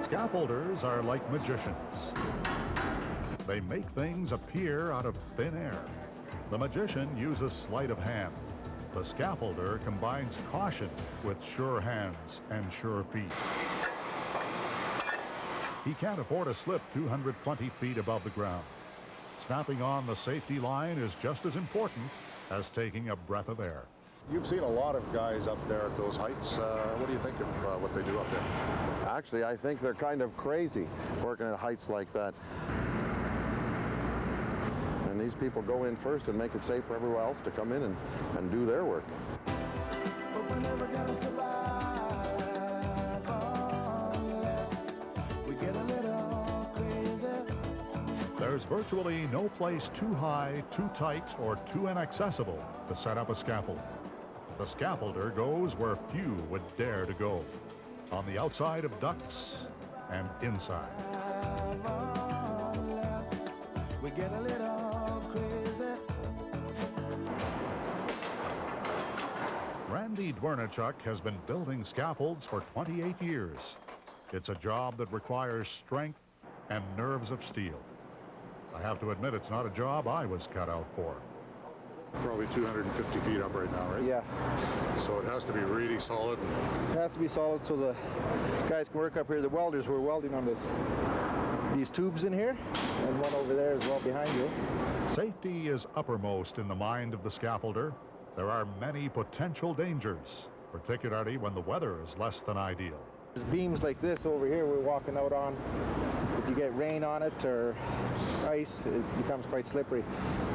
Scaffolders are like magicians. They make things appear out of thin air. The magician uses sleight of hand. The scaffolder combines caution with sure hands and sure feet. He can't afford a slip 220 feet above the ground. Snapping on the safety line is just as important as taking a breath of air. You've seen a lot of guys up there at those heights. What do you think of what they do up there? Actually, I think they're kind of crazy working at heights like that. And these people go in first and make it safe for everyone else to come in and do their work. But we're never gonna survive unless we get a little crazy. There's virtually no place too high, too tight, or too inaccessible to set up a scaffold. The scaffolder goes where few would dare to go, on the outside of ducts and inside. Unless we get a little crazy. Randy Dwernichuk has been building scaffolds for 28 years. It's a job that requires strength and nerves of steel. I have to admit, it's not a job I was cut out for. Probably 250 feet up right now, right? Yeah, So it has to be really solid. it has to be solid so the guys can work up here. The welders were welding on these tubes in here, and one over there as well behind you. Safety is uppermost in the mind of the scaffolder. There are many potential dangers, particularly when the weather is less than ideal. There's beams like this over here we're walking out on. If you get rain on it or ice, it becomes quite slippery.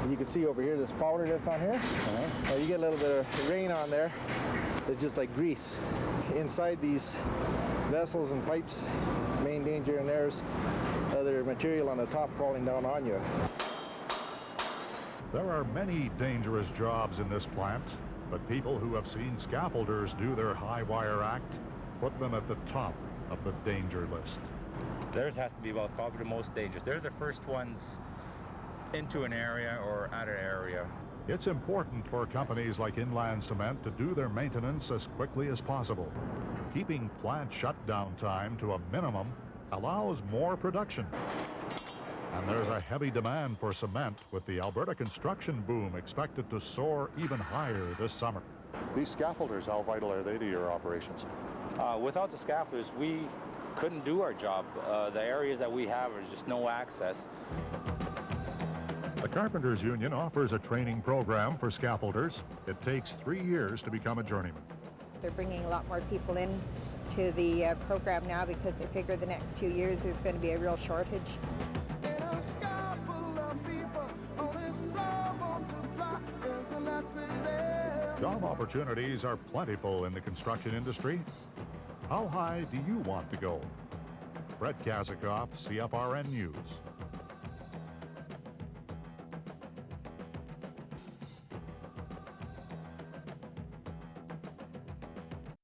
And you can see over here this powder that's on here. Now you get a little bit of rain on there, it's just like grease. Inside these vessels and pipes, main danger in there's other material on the top falling down on you. There are many dangerous jobs in this plant, but people who have seen scaffolders do their high wire act put them at the top of the danger list. Theirs has to be about probably the most dangerous. They're the first ones into an area or at an area. It's important for companies like Inland Cement to do their maintenance as quickly as possible. Keeping plant shutdown time to a minimum allows more production. And there's a heavy demand for cement, with the Alberta construction boom expected to soar even higher this summer. These scaffolders, how vital are they to your operations? Without the scaffolders, we couldn't do our job. The areas that we have are just no access. The Carpenters Union offers a training program for scaffolders. It takes 3 years to become a journeyman. They're bringing a lot more people in to the program now because they figure the next few years there's going to be a real shortage. In a sky full of people, only some want to fly. Isn't that crazy? Job opportunities are plentiful in the construction industry. How high do you want to go? Fred Kazakoff, CFRN News.